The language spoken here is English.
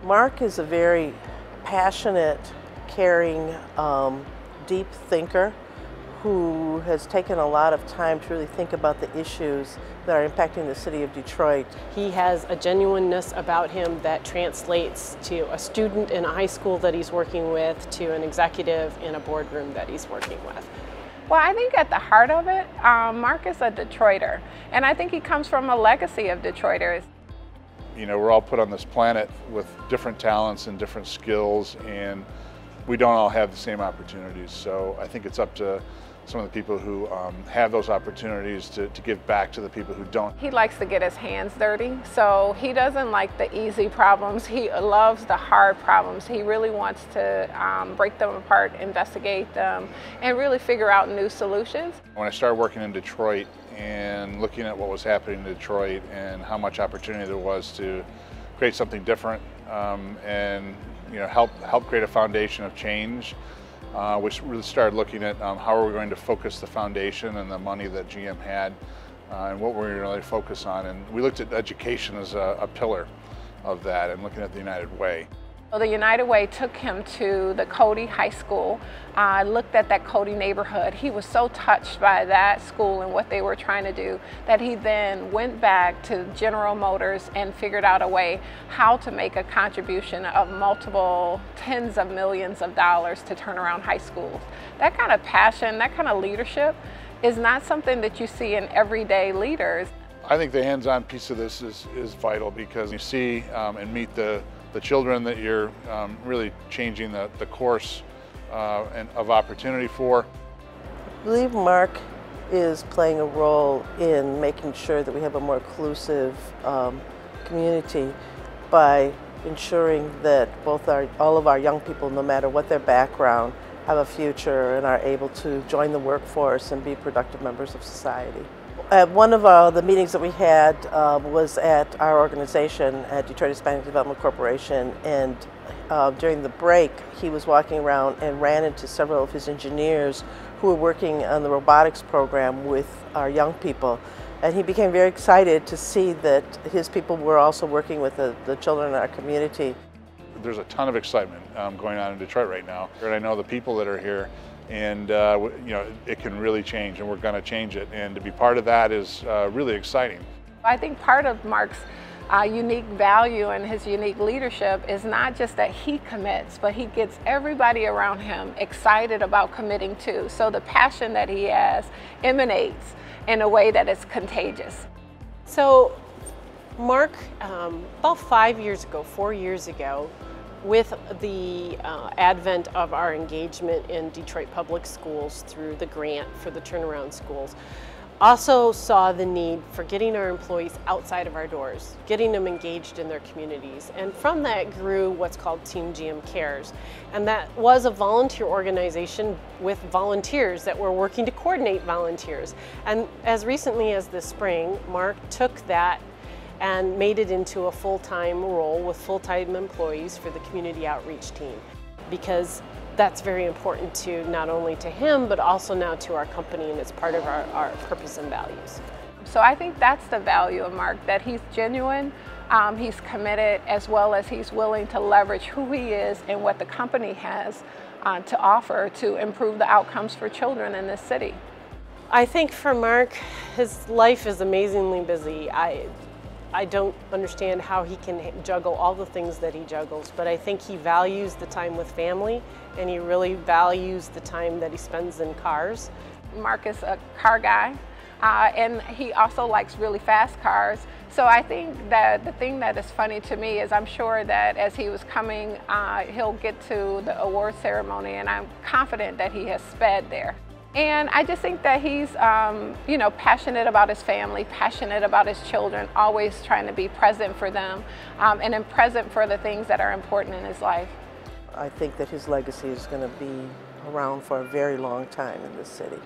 Mark is a very passionate, caring, deep thinker who has taken a lot of time to really think about the issues that are impacting the city of Detroit. He has a genuineness about him that translates to a student in a high school that he's working with, to an executive in a boardroom that he's working with. Well, I think at the heart of it, Mark is a Detroiter, and I think he comes from a legacy of Detroiters. You know, we're all put on this planet with different talents and different skills, and we don't all have the same opportunities. So I think it's up to some of the people who have those opportunities to give back to the people who don't. He likes to get his hands dirty, so he doesn't like the easy problems. He loves the hard problems. He really wants to break them apart, investigate them, and really figure out new solutions. When I started working in Detroit and looking at what was happening in Detroit and how much opportunity there was to create something different and help create a foundation of change, we really started looking at how are we going to focus the foundation and the money that GM had and what we're going to really focus on. And we looked at education as a pillar of that and looking at the United Way. So the United Way took him to the Cody High School, looked at that Cody neighborhood. He was so touched by that school and what they were trying to do that he then went back to General Motors and figured out a way how to make a contribution of multiple tens of millions of dollars to turn around high schools. That kind of passion, that kind of leadership is not something that you see in everyday leaders. I think the hands-on piece of this is vital because you see and meet the children that you're really changing the course of opportunity for. I believe Mark is playing a role in making sure that we have a more inclusive community by ensuring that all of our young people, no matter what their background, have a future and are able to join the workforce and be productive members of society. One of the meetings that we had was at our organization at Detroit Hispanic Development Corporation, and during the break he was walking around and ran into several of his engineers who were working on the robotics program with our young people, and he became very excited to see that his people were also working with the children in our community. There's a ton of excitement going on in Detroit right now, and I know the people that are here, and it can really change, and we're going to change it, and to be part of that is really exciting. I think part of Mark's unique value and his unique leadership is not just that he commits, but he gets everybody around him excited about committing too. So the passion that he has emanates in a way that is contagious. So Mark, about 4 years ago, with the advent of our engagement in Detroit Public Schools through the grant for the Turnaround Schools, also saw the need for getting our employees outside of our doors, getting them engaged in their communities. And from that grew what's called Team GM Cares. And that was a volunteer organization with volunteers that were working to coordinate volunteers. And as recently as this spring, Mark took that and made it into a full-time role with full-time employees for the community outreach team, because that's very important to not only to him but also now to our company, and it's part of our purpose and values. So I think that's the value of Mark, that he's genuine, he's committed, as well as he's willing to leverage who he is and what the company has to offer to improve the outcomes for children in this city. I think for Mark, his life is amazingly busy. I don't understand how he can juggle all the things that he juggles, but I think he values the time with family, and he really values the time that he spends in cars. Mark is a car guy, and he also likes really fast cars. So I think that the thing that is funny to me is I'm sure that as he was coming, he'll get to the award ceremony, and I'm confident that he has sped there. And I just think that he's, passionate about his family, passionate about his children, always trying to be present for them, and then present for the things that are important in his life. I think that his legacy is going to be around for a very long time in this city.